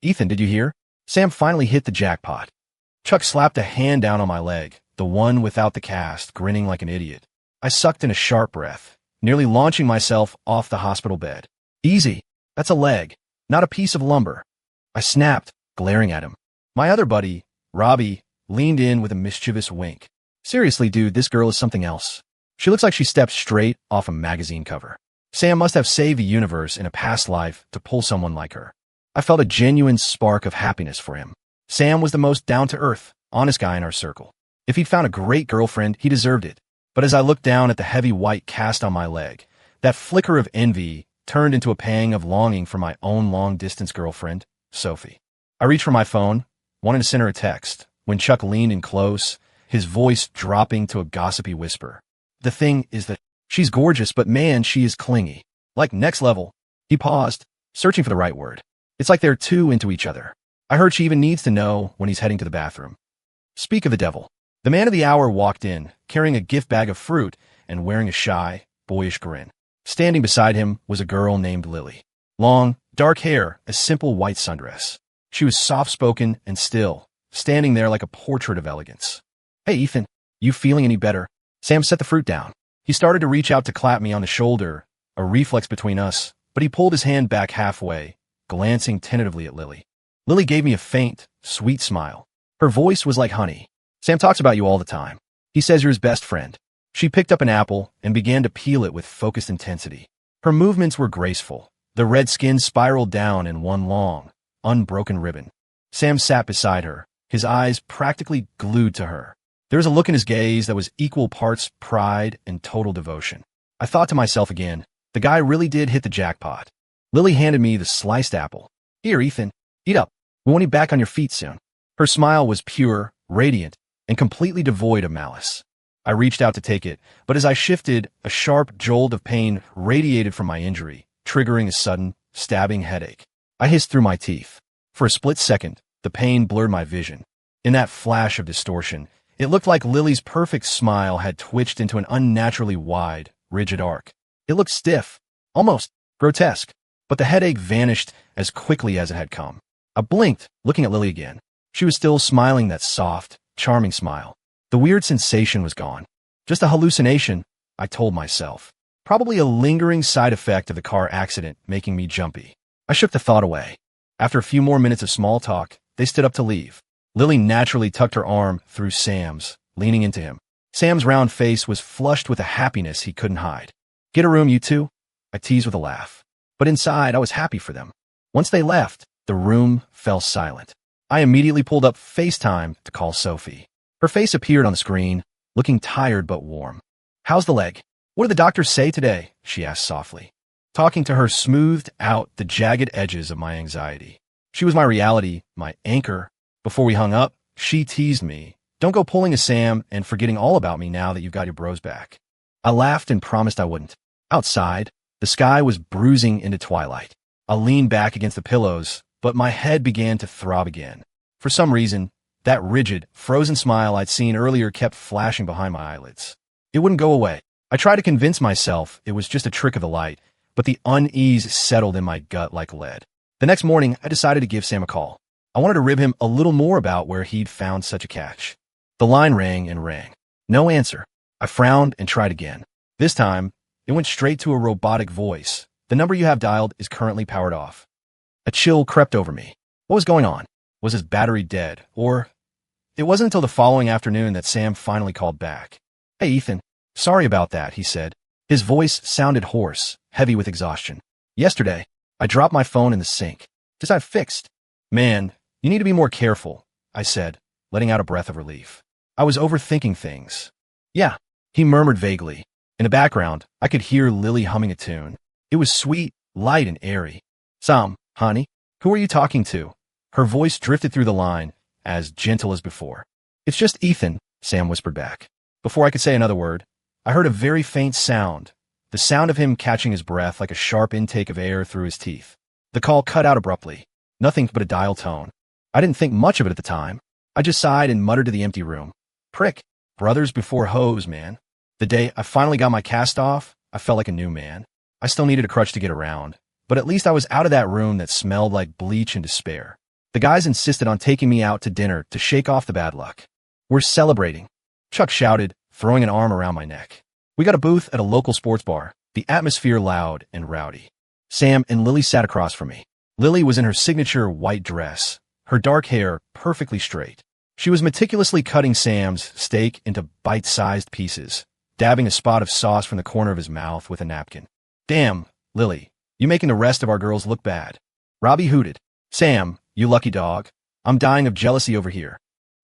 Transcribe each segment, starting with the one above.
Ethan, did you hear? Sam finally hit the jackpot. Chuck slapped a hand down on my leg, the one without the cast, grinning like an idiot. I sucked in a sharp breath, nearly launching myself off the hospital bed. Easy. That's a leg, not a piece of lumber. I snapped, glaring at him. My other buddy, Robbie, leaned in with a mischievous wink. Seriously, dude, this girl is something else. She looks like she stepped straight off a magazine cover. Sam must have saved the universe in a past life to pull someone like her. I felt a genuine spark of happiness for him. Sam was the most down-to-earth, honest guy in our circle. If he'd found a great girlfriend, he deserved it. But as I looked down at the heavy white cast on my leg, that flicker of envy turned into a pang of longing for my own long-distance girlfriend, Sophie. I reached for my phone, wanted to send her a text, when Chuck leaned in close, his voice dropping to a gossipy whisper. The thing is that she's gorgeous, but man, she is clingy. Like next level. He paused, searching for the right word. It's like they're too into each other. I heard she even needs to know when he's heading to the bathroom. Speak of the devil. The man of the hour walked in, carrying a gift bag of fruit and wearing a shy, boyish grin. Standing beside him was a girl named Lily. Long, dark hair, a simple white sundress. She was soft-spoken and still, standing there like a portrait of elegance. Hey, Ethan, you feeling any better? Sam set the fruit down. He started to reach out to clap me on the shoulder, a reflex between us, but he pulled his hand back halfway, glancing tentatively at Lily. Lily gave me a faint, sweet smile. Her voice was like honey. Sam talks about you all the time. He says you're his best friend. She picked up an apple and began to peel it with focused intensity. Her movements were graceful. The red skin spiraled down in one long, unbroken ribbon. Sam sat beside her, his eyes practically glued to her. There was a look in his gaze that was equal parts pride and total devotion. I thought to myself again, the guy really did hit the jackpot. Lily handed me the sliced apple. Here, Ethan, eat up. We want you back on your feet soon. Her smile was pure, radiant, and completely devoid of malice. I reached out to take it, but as I shifted, a sharp jolt of pain radiated from my injury, triggering a sudden, stabbing headache. I hissed through my teeth. For a split second, the pain blurred my vision. In that flash of distortion, it looked like Lily's perfect smile had twitched into an unnaturally wide, rigid arc. It looked stiff, almost grotesque, but the headache vanished as quickly as it had come. I blinked, looking at Lily again. She was still smiling that soft, charming smile. The weird sensation was gone. Just a hallucination, I told myself. Probably a lingering side effect of the car accident making me jumpy. I shook the thought away. After a few more minutes of small talk, they stood up to leave. Lily naturally tucked her arm through Sam's, leaning into him. Sam's round face was flushed with a happiness he couldn't hide. Get a room, you two? I teased with a laugh. But inside, I was happy for them. Once they left, the room fell silent. I immediately pulled up FaceTime to call Sophie. Her face appeared on the screen, looking tired but warm. How's the leg? What did the doctors say today? She asked softly. Talking to her smoothed out the jagged edges of my anxiety. She was my reality, my anchor. Before we hung up, she teased me. Don't go pulling a Sam and forgetting all about me now that you've got your bros back. I laughed and promised I wouldn't. Outside, the sky was bruising into twilight. I leaned back against the pillows, but my head began to throb again. For some reason, that rigid, frozen smile I'd seen earlier kept flashing behind my eyelids. It wouldn't go away. I tried to convince myself it was just a trick of the light, but the unease settled in my gut like lead. The next morning, I decided to give Sam a call. I wanted to rib him a little more about where he'd found such a catch. The line rang and rang. No answer. I frowned and tried again. This time, it went straight to a robotic voice. The number you have dialed is currently powered off. A chill crept over me. What was going on? Was his battery dead? Or... It wasn't until the following afternoon that Sam finally called back. Hey, Ethan. Sorry about that, he said. His voice sounded hoarse, heavy with exhaustion. Yesterday, I dropped my phone in the sink. Just had it fixed. Man, you need to be more careful, I said, letting out a breath of relief. I was overthinking things. Yeah, he murmured vaguely. In the background, I could hear Lily humming a tune. It was sweet, light, and airy. Sam, honey, who are you talking to? Her voice drifted through the line, as gentle as before. It's just Ethan, Sam whispered back. Before I could say another word, I heard a very faint sound, the sound of him catching his breath like a sharp intake of air through his teeth. The call cut out abruptly, nothing but a dial tone. I didn't think much of it at the time. I just sighed and muttered to the empty room. Prick, brothers before hoes, man. The day I finally got my cast off, I felt like a new man. I still needed a crutch to get around, but at least I was out of that room that smelled like bleach and despair. The guys insisted on taking me out to dinner to shake off the bad luck. We're celebrating, Chuck shouted, throwing an arm around my neck. We got a booth at a local sports bar, the atmosphere loud and rowdy. Sam and Lily sat across from me. Lily was in her signature white dress, her dark hair perfectly straight. She was meticulously cutting Sam's steak into bite-sized pieces, dabbing a spot of sauce from the corner of his mouth with a napkin. Damn, Lily, you making the rest of our girls look bad. Robbie hooted. Sam, you lucky dog. I'm dying of jealousy over here.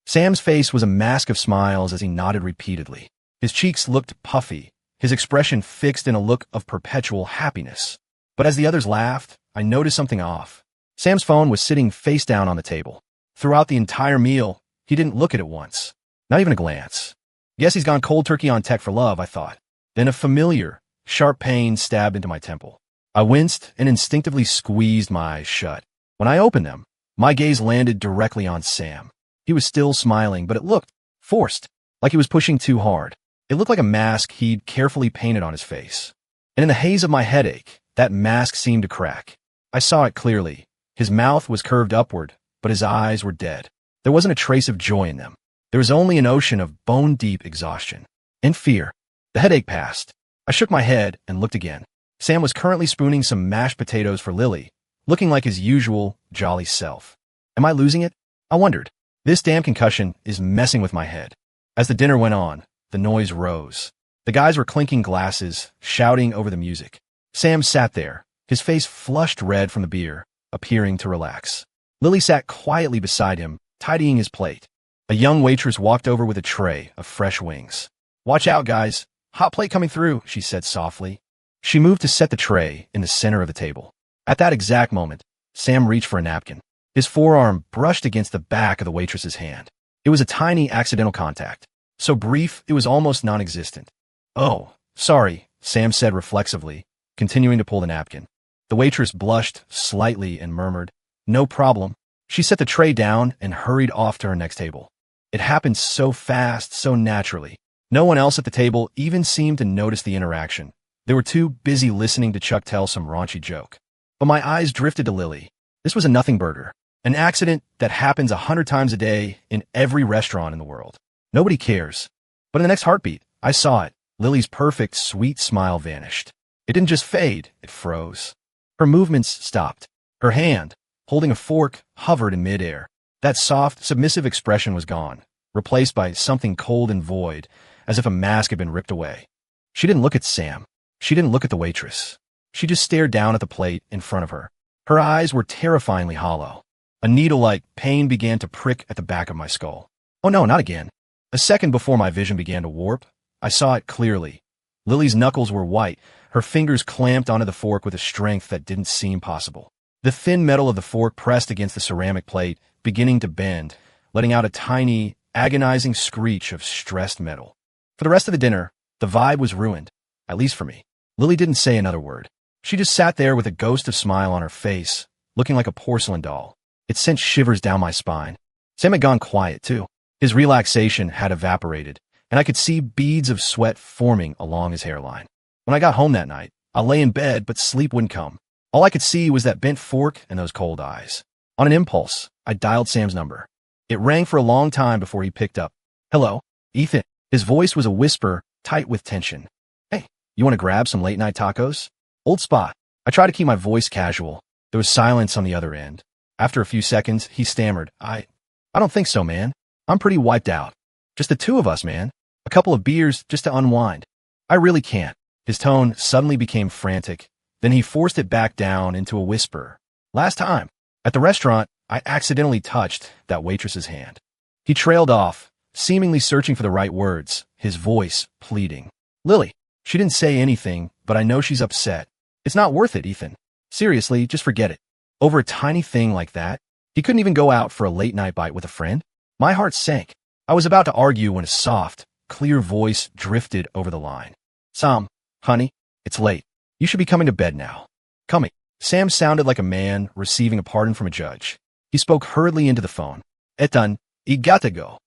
Sam's face was a mask of smiles as he nodded repeatedly. His cheeks looked puffy, his expression fixed in a look of perpetual happiness. But as the others laughed, I noticed something off. Sam's phone was sitting face down on the table. Throughout the entire meal, he didn't look at it once. Not even a glance. Guess he's gone cold turkey on tech for love, I thought. Then a familiar, sharp pain stabbed into my temple. I winced and instinctively squeezed my eyes shut. When I opened them, my gaze landed directly on Sam. He was still smiling, but it looked forced, like he was pushing too hard. It looked like a mask he'd carefully painted on his face. And in the haze of my headache, that mask seemed to crack. I saw it clearly. His mouth was curved upward, but his eyes were dead. There wasn't a trace of joy in them. There was only an ocean of bone-deep exhaustion and fear. The headache passed. I shook my head and looked again. Sam was currently spooning some mashed potatoes for Lily, looking like his usual jolly self. Am I losing it? I wondered. This damn concussion is messing with my head. As the dinner went on, the noise rose. The guys were clinking glasses, shouting over the music. Sam sat there, his face flushed red from the beer, appearing to relax. Lily sat quietly beside him, tidying his plate. A young waitress walked over with a tray of fresh wings. Watch out, guys. Hot plate coming through, she said softly. She moved to set the tray in the center of the table. At that exact moment, Sam reached for a napkin. His forearm brushed against the back of the waitress's hand. It was a tiny accidental contact, so brief it was almost non-existent. Oh, sorry, Sam said reflexively, continuing to pull the napkin. The waitress blushed slightly and murmured, "No problem." She set the tray down and hurried off to her next table. It happened so fast, so naturally. No one else at the table even seemed to notice the interaction. They were too busy listening to Chuck tell some raunchy joke. But my eyes drifted to Lily. This was a nothing burger. An accident that happens 100 times a day in every restaurant in the world. Nobody cares. But in the next heartbeat, I saw it. Lily's perfect, sweet smile vanished. It didn't just fade, it froze. Her movements stopped. Her hand, holding a fork, hovered in midair. That soft, submissive expression was gone, replaced by something cold and void, as if a mask had been ripped away. She didn't look at Sam. She didn't look at the waitress. She just stared down at the plate in front of her. Her eyes were terrifyingly hollow. A needle-like pain began to prick at the back of my skull. Oh no, not again. A second before my vision began to warp, I saw it clearly. Lily's knuckles were white, her fingers clamped onto the fork with a strength that didn't seem possible. The thin metal of the fork pressed against the ceramic plate, beginning to bend, letting out a tiny, agonizing screech of stressed metal. For the rest of the dinner, the vibe was ruined, at least for me. Lily didn't say another word. She just sat there with a ghost of smile on her face, looking like a porcelain doll. It sent shivers down my spine. Sam had gone quiet, too. His relaxation had evaporated, and I could see beads of sweat forming along his hairline. When I got home that night, I lay in bed, but sleep wouldn't come. All I could see was that bent fork and those cold eyes. On an impulse, I dialed Sam's number. It rang for a long time before he picked up. "Hello, Ethan." His voice was a whisper, tight with tension. "Hey, you want to grab some late-night tacos?" "Old spot." I tried to keep my voice casual. There was silence on the other end. After a few seconds, he stammered, I don't think so, man. I'm pretty wiped out. Just the two of us, man. A couple of beers just to unwind. I really can't." His tone suddenly became frantic. Then he forced it back down into a whisper. "Last time, at the restaurant, I accidentally touched that waitress's hand." He trailed off, seemingly searching for the right words, his voice pleading. "Lily, she didn't say anything, but I know she's upset. It's not worth it, Ethan. Seriously, just forget it. Over a tiny thing like that, he couldn't even go out for a late-night bite with a friend?" My heart sank. I was about to argue when a soft, clear voice drifted over the line. "Sam, honey, it's late. You should be coming to bed now." "Coming." Sam sounded like a man receiving a pardon from a judge. He spoke hurriedly into the phone. "Etan, I gotta go."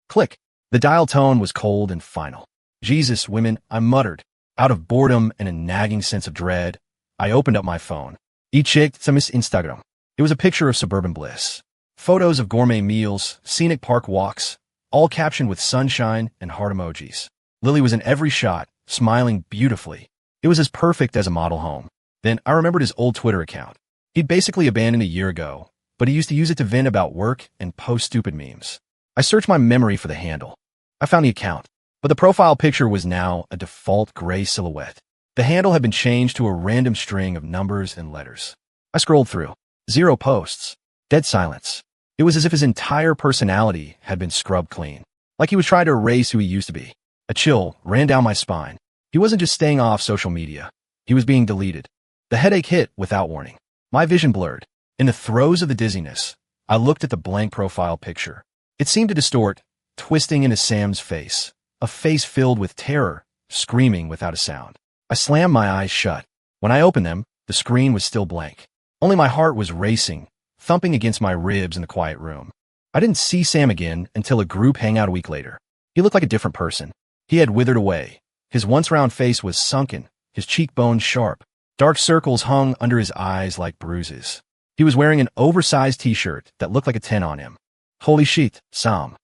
Click. The dial tone was cold and final. "Jesus, women," I muttered. Out of boredom and a nagging sense of dread, I opened up my phone. I checked Sam's Instagram. It was a picture of suburban bliss. Photos of gourmet meals, scenic park walks, all captioned with sunshine and heart emojis. Lily was in every shot, smiling beautifully. It was as perfect as a model home. Then I remembered his old Twitter account. He'd basically abandoned a year ago, but he used to use it to vent about work and post stupid memes. I searched my memory for the handle. I found the account, but the profile picture was now a default gray silhouette. The handle had been changed to a random string of numbers and letters. I scrolled through. 0 posts. Dead silence. It was as if his entire personality had been scrubbed clean, like he was trying to erase who he used to be. A chill ran down my spine. He wasn't just staying off social media. He was being deleted. The headache hit without warning. My vision blurred. In the throes of the dizziness, I looked at the blank profile picture. It seemed to distort, twisting into Sam's face, a face filled with terror, screaming without a sound. I slammed my eyes shut. When I opened them, the screen was still blank. Only my heart was racing, thumping against my ribs in the quiet room. I didn't see Sam again until a group hangout a week later. He looked like a different person. He had withered away. His once round face was sunken, his cheekbones sharp. Dark circles hung under his eyes like bruises. He was wearing an oversized t-shirt that looked like a 10 on him. Holy shit, Sam.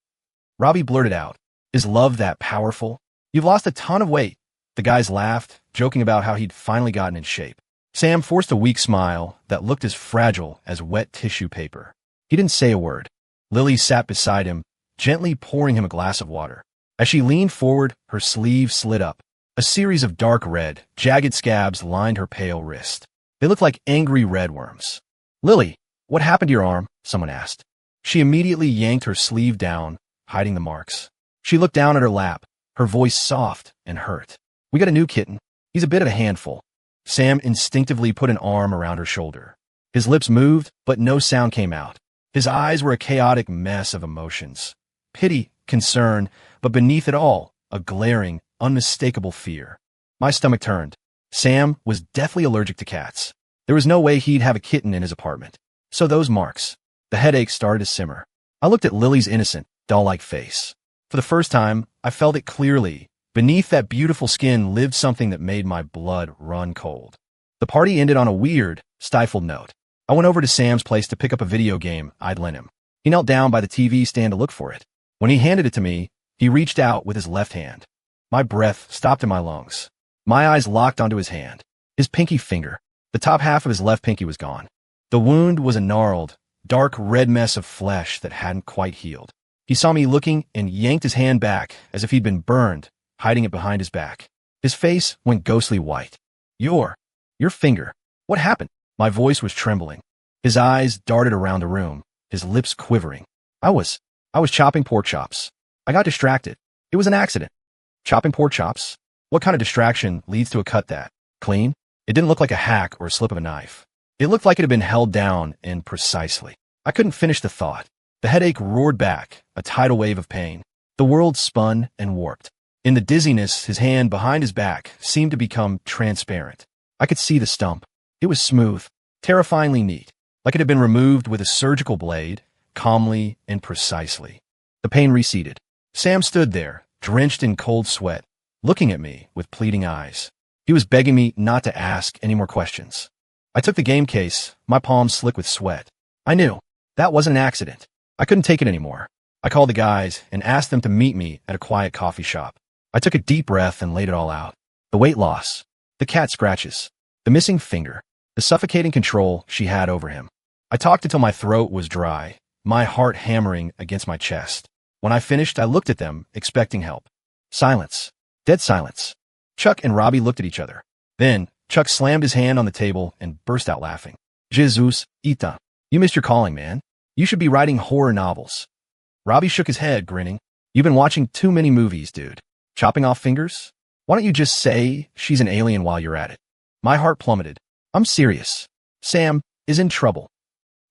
Robbie blurted out. Is love that powerful? You've lost a ton of weight. The guys laughed, joking about how he'd finally gotten in shape. Sam forced a weak smile that looked as fragile as wet tissue paper. He didn't say a word. Lily sat beside him, gently pouring him a glass of water. As she leaned forward, her sleeve slid up. A series of dark red, jagged scabs lined her pale wrist. They looked like angry redworms. Lily, what happened to your arm? Someone asked. She immediately yanked her sleeve down, hiding the marks. She looked down at her lap, her voice soft and hurt. We got a new kitten. He's a bit of a handful. Sam instinctively put an arm around her shoulder. His lips moved, but no sound came out. His eyes were a chaotic mess of emotions. Pity, concern, but beneath it all, a glaring, unmistakable fear. My stomach turned. Sam was deathly allergic to cats. There was no way he'd have a kitten in his apartment. So those marks. The headache started to simmer. I looked at Lily's innocent, doll-like face. For the first time, I felt it clearly. Beneath that beautiful skin lived something that made my blood run cold. The party ended on a weird, stifled note. I went over to Sam's place to pick up a video game I'd lent him. He knelt down by the TV stand to look for it. When he handed it to me, he reached out with his left hand. My breath stopped in my lungs. My eyes locked onto his hand. His pinky finger. The top half of his left pinky was gone. The wound was a gnarled, dark red mess of flesh that hadn't quite healed. He saw me looking and yanked his hand back as if he'd been burned, hiding it behind his back. His face went ghostly white. Your finger. What happened? My voice was trembling. His eyes darted around the room, his lips quivering. I was chopping pork chops. I got distracted. It was an accident. Chopping pork chops? What kind of distraction leads to a cut that clean? It didn't look like a hack or a slip of a knife. It looked like it had been held down and precisely. I couldn't finish the thought. The headache roared back, a tidal wave of pain. The world spun and warped. In the dizziness, his hand behind his back seemed to become transparent. I could see the stump. It was smooth, terrifyingly neat, like it had been removed with a surgical blade, calmly and precisely. The pain receded. Sam stood there, drenched in cold sweat, looking at me with pleading eyes. He was begging me not to ask any more questions. I took the game case, my palms slick with sweat. I knew. That wasn't an accident. I couldn't take it anymore. I called the guys and asked them to meet me at a quiet coffee shop. I took a deep breath and laid it all out. The weight loss, the cat scratches, the missing finger, the suffocating control she had over him. I talked until my throat was dry, my heart hammering against my chest. When I finished, I looked at them, expecting help. Silence. Dead silence. Chuck and Robbie looked at each other. Then, Chuck slammed his hand on the table and burst out laughing. Jesus, Ita. You missed your calling, man. You should be writing horror novels. Robbie shook his head, grinning. You've been watching too many movies, dude. Chopping off fingers? Why don't you just say she's an alien while you're at it? My heart plummeted. I'm serious. Sam is in trouble.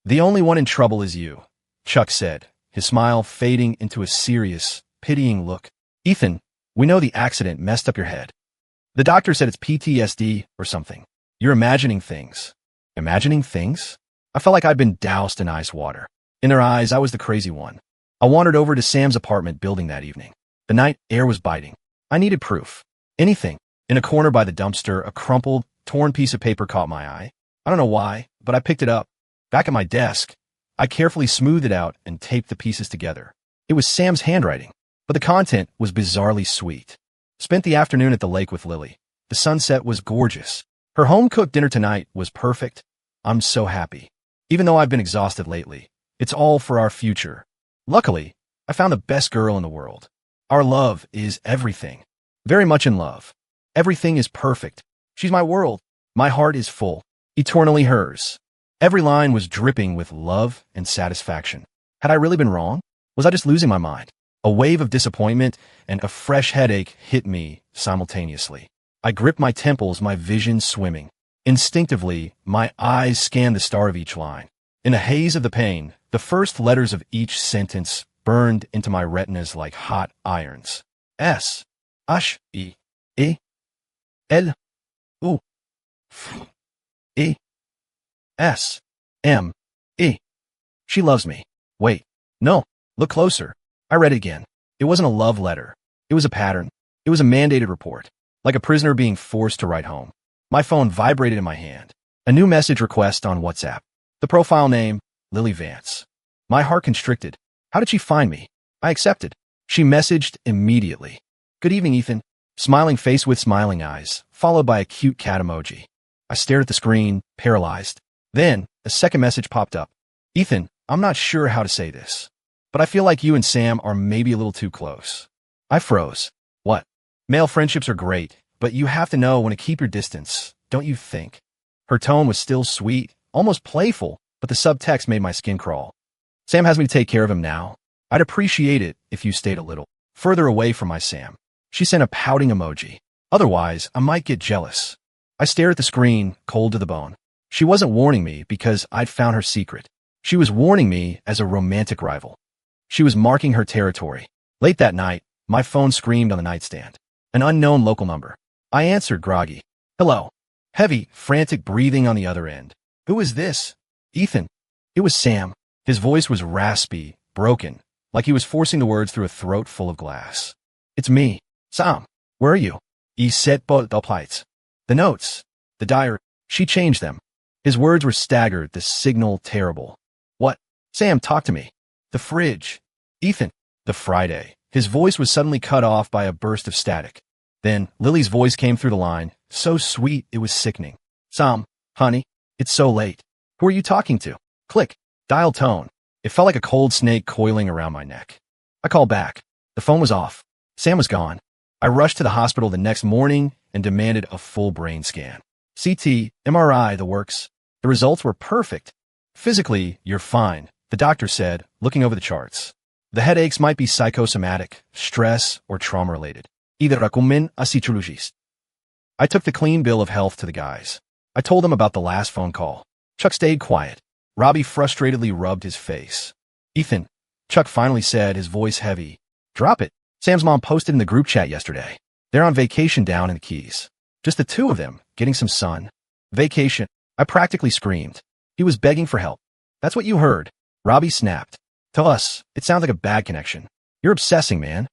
The only one in trouble is you, Chuck said, his smile fading into a serious, pitying look. Ethan, we know the accident messed up your head. The doctor said it's PTSD or something. You're imagining things. Imagining things? I felt like I'd been doused in ice water. In their eyes, I was the crazy one. I wandered over to Sam's apartment building that evening. The night air was biting. I needed proof. Anything. In a corner by the dumpster, a crumpled, torn piece of paper caught my eye. I don't know why, but I picked it up. Back at my desk, I carefully smoothed it out and taped the pieces together. It was Sam's handwriting, but the content was bizarrely sweet. Spent the afternoon at the lake with Lily. The sunset was gorgeous. Her home-cooked dinner tonight was perfect. I'm so happy. Even though I've been exhausted lately, it's all for our future. Luckily, I found the best girl in the world. Our love is everything. Very much in love. Everything is perfect. She's my world. My heart is full. Eternally hers. Every line was dripping with love and satisfaction. Had I really been wrong? Was I just losing my mind? A wave of disappointment and a fresh headache hit me simultaneously. I gripped my temples, my vision swimming. Instinctively, my eyes scanned the start of each line. In a haze of the pain, the first letters of each sentence burned into my retinas like hot irons. S. H. E. E. L. U. F. E. S. M. E. She loves me. Wait. No. Look closer. I read it again. It wasn't a love letter. It was a pattern. It was a mandated report. Like a prisoner being forced to write home. My phone vibrated in my hand. A new message request on WhatsApp. The profile name, Lily Vance. My heart constricted. How did she find me? I accepted. She messaged immediately. Good evening, Ethan. Smiling face with smiling eyes, followed by a cute cat emoji. I stared at the screen, paralyzed. Then, a second message popped up. Ethan, I'm not sure how to say this, but I feel like you and Sam are maybe a little too close. I froze. What? Male friendships are great, but you have to know when to keep your distance, don't you think? Her tone was still sweet, almost playful, but the subtext made my skin crawl. Sam has me to take care of him now. I'd appreciate it if you stayed a little further away from my Sam. She sent a pouting emoji. Otherwise, I might get jealous. I stared at the screen, cold to the bone. She wasn't warning me because I'd found her secret. She was warning me as a romantic rival. She was marking her territory. Late that night, my phone screamed on the nightstand. An unknown local number. I answered groggy. Hello. Heavy, frantic breathing on the other end. Who is this? Ethan. It was Sam. His voice was raspy, broken, like he was forcing the words through a throat full of glass. It's me. Sam. Where are you? I set both the plights. The notes. The diary. She changed them. His words were staggered, the signal terrible. What? Sam, talk to me. The fridge. Ethan. The Friday. His voice was suddenly cut off by a burst of static. Then, Lily's voice came through the line, so sweet it was sickening. Sam, honey, it's so late. Who are you talking to? Click. Dial tone. It felt like a cold snake coiling around my neck. I called back. The phone was off. Sam was gone. I rushed to the hospital the next morning and demanded a full brain scan. CT, MRI, the works. The results were perfect. Physically, you're fine, the doctor said, looking over the charts. The headaches might be psychosomatic, stress, or trauma-related. Either recommend a psychologist. I took the clean bill of health to the guys. I told them about the last phone call. Chuck stayed quiet. Robbie frustratedly rubbed his face. Ethan, Chuck finally said, his voice heavy. Drop it. Sam's mom posted in the group chat yesterday. They're on vacation down in the Keys. Just the two of them, getting some sun. Vacation. I practically screamed. He was begging for help. That's what you heard. Robbie snapped. To us, it sounds like a bad connection. You're obsessing, man.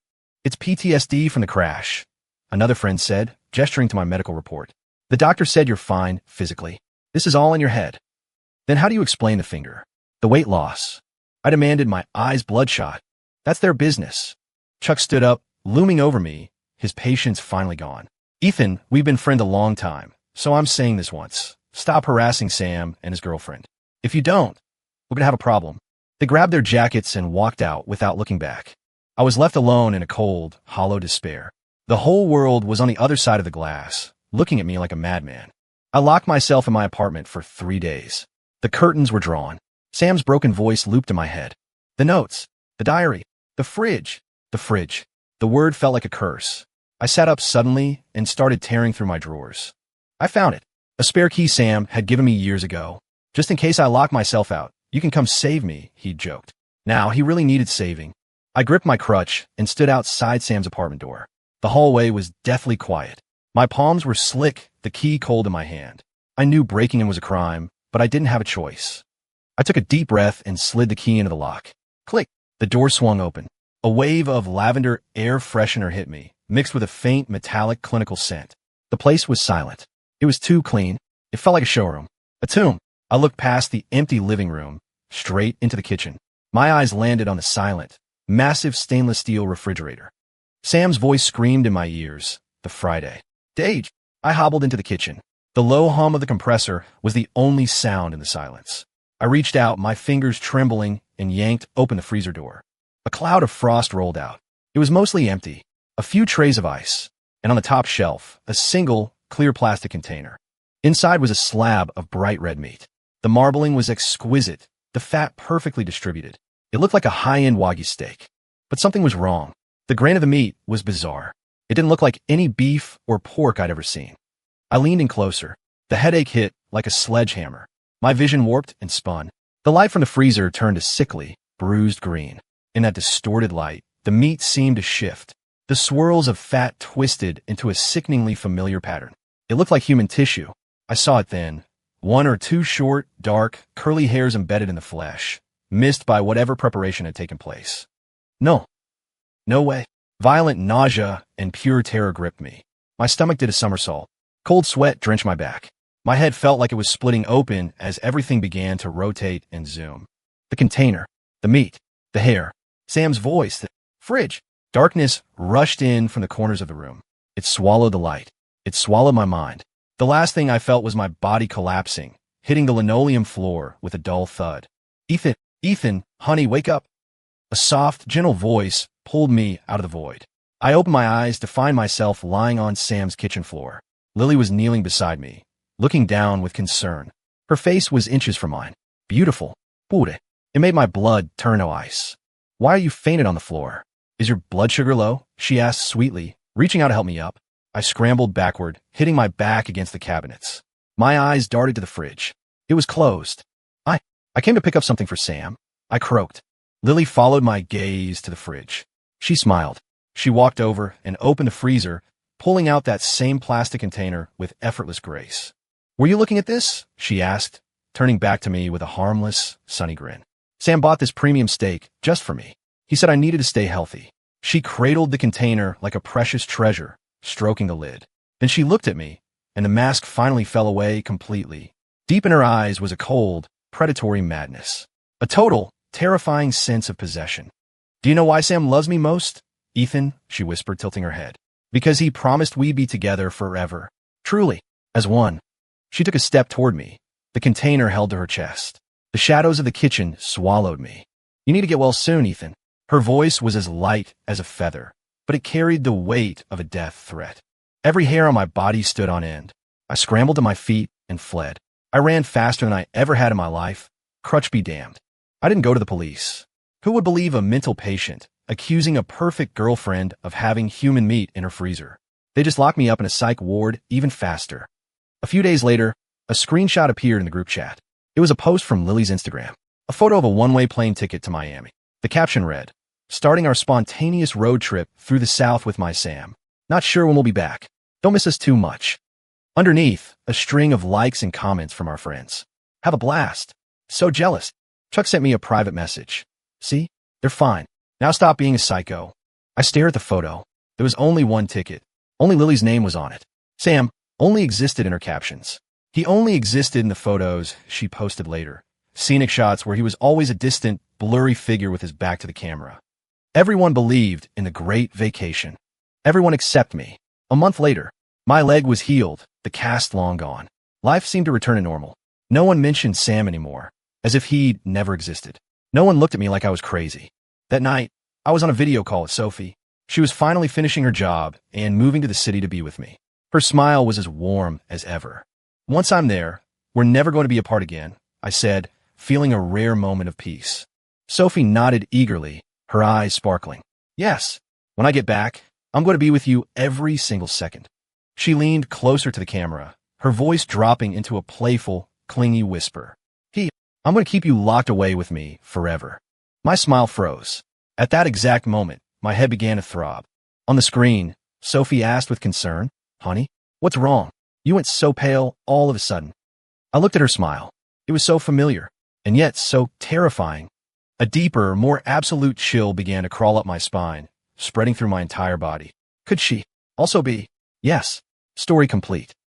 It's PTSD from the crash. Another friend said, gesturing to my medical report. The doctor said you're fine, physically. This is all in your head. Then how do you explain the finger? The weight loss. I demanded, my eyes bloodshot. That's their business. Chuck stood up, looming over me, his patience finally gone. Ethan, we've been friends a long time, so I'm saying this once. Stop harassing Sam and his girlfriend. If you don't, we're gonna have a problem. They grabbed their jackets and walked out without looking back. I was left alone in a cold, hollow despair. The whole world was on the other side of the glass, looking at me like a madman. I locked myself in my apartment for 3 days. The curtains were drawn. Sam's broken voice looped in my head. The notes, the diary, the fridge, the fridge. The word felt like a curse. I sat up suddenly and started tearing through my drawers. I found it. A spare key Sam had given me years ago. Just in case I lock myself out, you can come save me, he'd joked. Now, he really needed saving. I gripped my crutch and stood outside Sam's apartment door. The hallway was deathly quiet. My palms were slick, the key cold in my hand. I knew breaking in was a crime, but I didn't have a choice. I took a deep breath and slid the key into the lock. Click. The door swung open. A wave of lavender air freshener hit me, mixed with a faint metallic clinical scent. The place was silent. It was too clean. It felt like a showroom. A tomb. I looked past the empty living room, straight into the kitchen. My eyes landed on the silent, massive stainless steel refrigerator. Sam's voice screamed in my ears. The Friday. Dage. I hobbled into the kitchen. The low hum of the compressor was the only sound in the silence. I reached out, my fingers trembling, and yanked open the freezer door. A cloud of frost rolled out. It was mostly empty. A few trays of ice, and on the top shelf, a single, clear plastic container. Inside was a slab of bright red meat. The marbling was exquisite, the fat perfectly distributed. It looked like a high-end Wagyu steak. But something was wrong. The grain of the meat was bizarre. It didn't look like any beef or pork I'd ever seen. I leaned in closer. The headache hit like a sledgehammer. My vision warped and spun. The light from the freezer turned a sickly, bruised green. In that distorted light, the meat seemed to shift. The swirls of fat twisted into a sickeningly familiar pattern. It looked like human tissue. I saw it then. One or two short, dark, curly hairs embedded in the flesh, missed by whatever preparation had taken place. No. No way. Violent nausea and pure terror gripped me. My stomach did a somersault. Cold sweat drenched my back. My head felt like it was splitting open as everything began to rotate and zoom. The container, the meat, the hair, Sam's voice, the fridge. Darkness rushed in from the corners of the room. It swallowed the light. It swallowed my mind. The last thing I felt was my body collapsing, hitting the linoleum floor with a dull thud. Ethan, honey, wake up. A soft, gentle voice pulled me out of the void. I opened my eyes to find myself lying on Sam's kitchen floor. Lily was kneeling beside me, looking down with concern. Her face was inches from mine. Beautiful. Pure. It made my blood turn to ice. Why are you fainted on the floor? Is your blood sugar low? She asked sweetly, reaching out to help me up. I scrambled backward, hitting my back against the cabinets. My eyes darted to the fridge. It was closed. I came to pick up something for Sam. I croaked. Lily followed my gaze to the fridge. She smiled. She walked over and opened the freezer, pulling out that same plastic container with effortless grace. Were you looking at this? She asked, turning back to me with a harmless, sunny grin. Sam bought this premium steak just for me. He said I needed to stay healthy. She cradled the container like a precious treasure, stroking the lid. Then she looked at me, and the mask finally fell away completely. Deep in her eyes was a cold, predatory madness. A total, terrifying sense of possession. Do you know why Sam loves me most? Ethan, she whispered, tilting her head. Because he promised we'd be together forever. Truly, as one. She took a step toward me, the container held to her chest. The shadows of the kitchen swallowed me. You need to get well soon, Ethan. Her voice was as light as a feather, but it carried the weight of a death threat. Every hair on my body stood on end. I scrambled to my feet and fled. I ran faster than I ever had in my life. Crutch be damned. I didn't go to the police. Who would believe a mental patient accusing a perfect girlfriend of having human meat in her freezer? They just locked me up in a psych ward even faster. A few days later, a screenshot appeared in the group chat. It was a post from Lily's Instagram, a photo of a one-way plane ticket to Miami. The caption read, "Starting our spontaneous road trip through the South with my Sam. Not sure when we'll be back. Don't miss us too much." Underneath, a string of likes and comments from our friends. Have a blast. So jealous. Chuck sent me a private message. See? They're fine. Now stop being a psycho. I stare at the photo. There was only one ticket. Only Lily's name was on it. Sam only existed in her captions. He only existed in the photos she posted later. Scenic shots where he was always a distant, blurry figure with his back to the camera. Everyone believed in the great vacation. Everyone except me. A month later, my leg was healed, the cast long gone. Life seemed to return to normal. No one mentioned Sam anymore, as if he'd never existed. No one looked at me like I was crazy. That night, I was on a video call with Sophie. She was finally finishing her job and moving to the city to be with me. Her smile was as warm as ever. Once I'm there, we're never going to be apart again, I said, feeling a rare moment of peace. Sophie nodded eagerly, her eyes sparkling. Yes, when I get back, I'm going to be with you every single second. She leaned closer to the camera, her voice dropping into a playful, clingy whisper. I'm going to keep you locked away with me forever. My smile froze. At that exact moment, my head began to throb. On the screen, Sophie asked with concern, "Honey, what's wrong? You went so pale all of a sudden." I looked at her smile. It was so familiar, and yet so terrifying. A deeper, more absolute chill began to crawl up my spine, spreading through my entire body. Could she also be? Yes. Story complete.